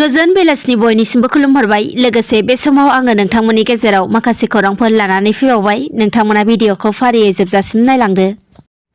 गोजोन बेलासिनि बयनिसिमबो खुलुमहरबाय। लोगोसे बे समाव आङो नोंथांमोननि गेजेराव माखासे खौरांफोर लानानै फैबावबाय। नोंथांमोना भिडिअखौ फारियै जोबजासिम नायलांदो।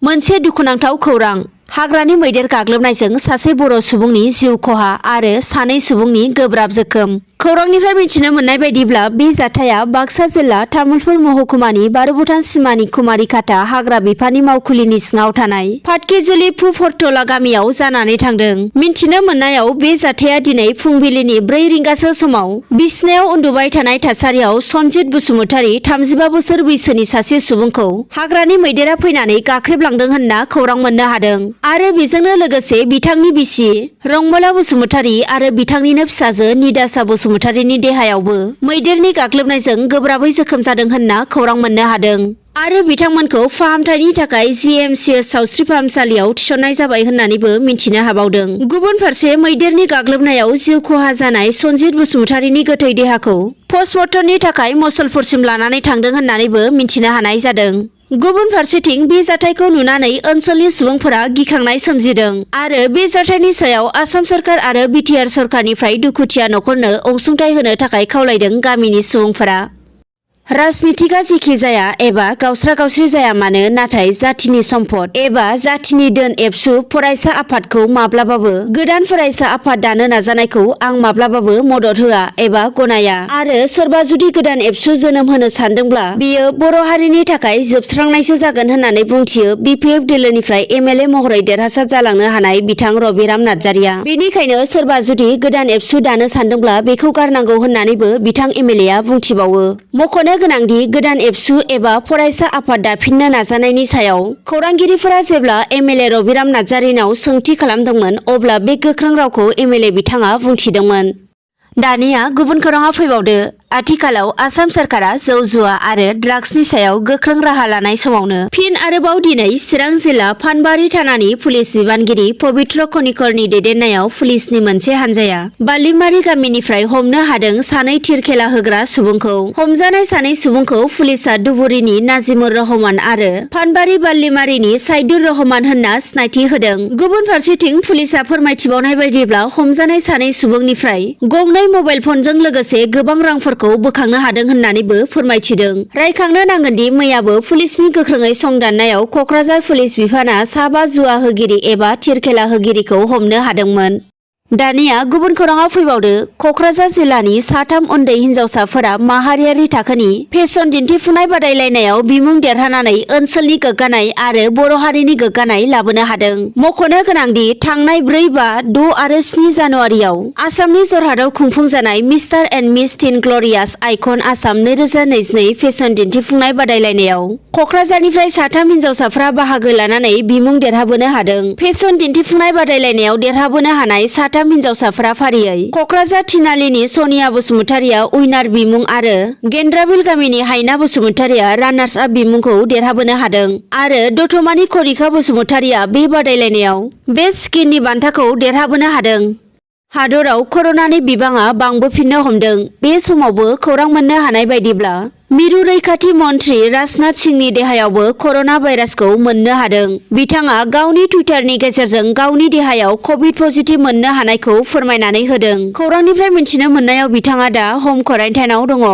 मोनसे दुखुनांथाव खौरां। हाग्रानि मैदेर गाग्लोबनायजों सासे बर' सुबुंनि जिउ खहा आरो सानै सुबुंनि गोब्राब जोखोम। खौरांनिफ्राय मिथिनो मोननाय बायदिब्ला बे जाथाया बाक्सा जिल्ला तामुलपुर महकुमानि बारबुथा सिमानि कुमारिकाटा हाग्रा बिफाननि मावखुलिनि सिङाव थानाय फाटकिजुलि फुफरटला गामियाव जानानै थांदों। मिथिनो मोननायाव बे जाथाया दिनै फुंबिलिनि 4 रिंगासो समाव बिसनायाव उन्दुबाय थानाय थासारियाव सनजित बसुमतारी 35 बोसोर बैसोनि सासे सुबुंखौ हाग्रानि मैदेरा फैनानै गाख्रेबलांदों होनना खौरां मोननो हादों आरो बेजोंनो लोगोसे बिथांनि बिसि रंमला बसुमतारी आरो बिथांनिनो फिसाजो निदासा बसुमतारीनि देहायावबो मैदेरनि गाग्लोबनायजों गोब्राबै जोखोम जादों होनना खौरां मोननो हादों आरो बिथांमोनखौ फाहामथायनि थाखाय GMCH सावस्रि फाहामसालियाव थिसननाय जाबाय होननानैबो मिथिनो हाबावदों। गुबुन फारसे मैदेरनि गाग्लोबनायाव जिउ खहा जानाय सनजित बसुमतारीनि गोथै देहाखौ पस्टमर्टमनि थाखाय मुसलपुरसिम लानानै थांदों होननानैबो मिथिनो हानाय जादों। गुबुन फारसेथिं बे जाथायखौ नुनानै ओनसोलनि सुबुंफोरा गिखांनाय सोमजिदों आरो बे जाथायनि सायाव आसाम सरकार आरो बिटिआर सरकारनिफ्राय दुखुथिया नखरनो अनसुंथाइ होनो थाखाय खावलायदों गामिनि सुबुंफोरा। राजनितिका जेखि जाया एबा गावस्रा गावस्रि जाया मानो, नाथाय जाथिनि सम्पद एबा जाथिनि धोन एबसु फरायसा आफादखौ माब्लाबाबो गोदान फरायसा आफाद दानो नाजानायखौ आं माब्लाबाबो मदद होआ एबा गनाया आरो सोरबा जुदि गोदान एबसु जोनोम होनो सानदोंब्ला बियो बर' हारिनि थाखाय जोबस्रांनायसो जागोन होननानै बुंथियो BPF दोलोनिफ्राय MLA महरै देरहासार जालांनो हानाय बिथां रबिराम नार्जारिया। बेनिखायनो सोरबा जुदि गोदान एबसु दानो सानदोंब्ला बेखौ गारनांगौ होननानैबो बिथां MLA आ बुंथिबावो। मख'नो गोनांदि गोदान एबसु एबा फरायसा आफाद दाफिननो नाजानायनि सायाव खौरांगिरिफोरा जेब्ला MLA रबिराम नार्जारिनाव सोंथि खालामदोंमोन अब्ला बे गोख्रों रावखौ MLA बिथाङा बुंथिदोंमोन। दानिया गुबुन खौराङा फैबावदो। आथिखालाव आसाम सरकारा जौ जुवा आरो ड्राग्सनि सायाव गोख्रों राहा लानाय समावनो फिन आरोबाव दिनै चिरां जिल्ला फानबारि थानानि पुलिस बिबानगिरि पबित्र खनिकरनि दैदेननायाव पुलिसनि मोनसे हान्जाया बालिमारि गामिनिफ्राय हमनो हादों सानै थिर खेला होग्रा सुबुंखौ। हमजानाय सानै सुबुंखौ पुलिसआ धुबुरीनि नाजिमुर रहमान आरो फानबारि बालिमारिनि साइदुर रहमान होनना सिनायथि होदों। गुबुन फारसेथिं पुलिसआ फोरमायथिबावनाय बायदिब्ला हमजानाय सानै सुबुंनिफ्राय गंनै मबाइल फनजों लोगोसे गोबां रांफोरखौ बोखांनो हादों होननानैबो फोरमायथिदों। रायखांनो नांगोनदि मैयाबो पुलिसनि गोख्रोङै संदाननायाव कक्राझार पुलिस बिफाना साबा जुवा होगिरि एबा थिर खेला होगिरिखौ हमनो हादोंमोन। दानिया गुबुन खौराङाव फैबावदो। कक्राझार जिल्लानि साथाम उन्दै हिनजावसाफोरा माहारियारि थाखोनि फेसन दिन्थिफुंनाय बादायलायनायाव बिमुं देरहानानै ओनसोलनि गोग्गानाय आरो बर' हारिनि गोग्गानाय लाबोनो हादों। मख'नो गोनांदि थांनाय 4, 5, 6 आरो 7 जानुवारियाव आसामनि जरहाटआव खुंफुंजानाय mister and miss teen glorious icon Assam 2022 fashion दिन्थिफुंनाय बादायलायनायाव कक्राझारनिफ्राय साथाम हिनजावसाफ्रा बाहागो लानानै बिमुं देरहाबोनो हादों। फेसन दिन्थिफुंनाय बादायलायनायाव देरहाबोनो हानाय साथाम हिनजावसाफोरा फारियै कक्राझार थिनालिनि सनिया बसुमतारिया उइनार बिमुं आरो गेन्द्राबिल गामिनि हायना बसुमतारिया रानार्स आप बिमुंखौ देरहाबोनो हादों आरो दतमानि करिका बसुमतारिया बे बादायलायनायाव बेस्ट स्किननि बान्थाखौ देरहाबोनो हादों। हादराव कर'नानि बिबाङा बांबोफिननो हमदों। बे समावबो खौरां मोननो हानाय बायदिब्ला मिरु रैखाथि मन्त्रि राजनाथ सिंहनि देहायावबो कर'ना भाइरासखौ मोननो हादों। बिथाङा गावनि टुइटारनि गेजेरजों गावनि देहायाव कभिड पजिटिभ मोननो हानायखौ फोरमायनानै होदों। खौरांनिफ्राय मिथिनो मोननायाव बिथाङा दा हम क्वारेन्टाइनआव दङ।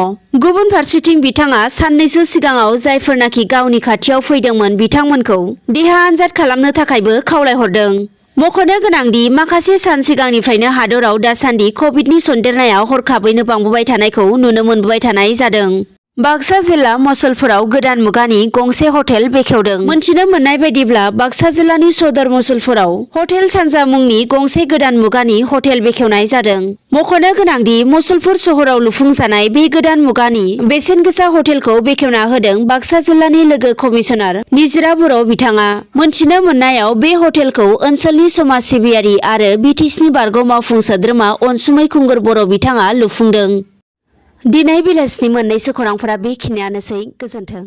गुबुन फारसेथिं बिथाङा साननैसो सिगाङाव जायफोरनाखि गावनि खाथियाव फैदोंमोन बिथांमोनखौ देहा आनजाद खालामनो थाखायबो खावलायहरदों। मख'नो गोनांदि माखासे सान सिगांनिफ्रायनो हादराव दासान्दि कभिडनि सन्देरनाया हरखाबैनो बांबोबाय थानायखौ नुनो मोनबोबाय थानाय जादों। बाक्सा जिल्ला मुसलपुराव गोदान मुगानि गंसे हटेल बेखेवदों। मोनथिनो मोननाय बायदिब्ला बाक्सा जिल्लानि सदर मुसलपुराव हटेल सानजा मुंनि गंसे गोदान मुगानि हटेल बेखेवनाय जादों। मख'नो गोनांदि मुसलपुर सहराव लुफुंजानाय बे गोदान मुगानि बेसेन गोसा हटेलखौ बेखेवना होदों बाक्सा जिल्लानि लोगो कमिसनार निजिरा बर' बिथाङा। मोनथिनो मोननायाव बे हटेलखौ ओनसोलनि समाज सिबियारि आरो BTSनि बारग' मावफुं सोद्रोमा अनसुमै खुंगुर बर' बिथाङा लुफुंदों। दिनै बेलासिनि मोननैसो खौरांफोरा बेखिनियानोसै। गोजोन्थों।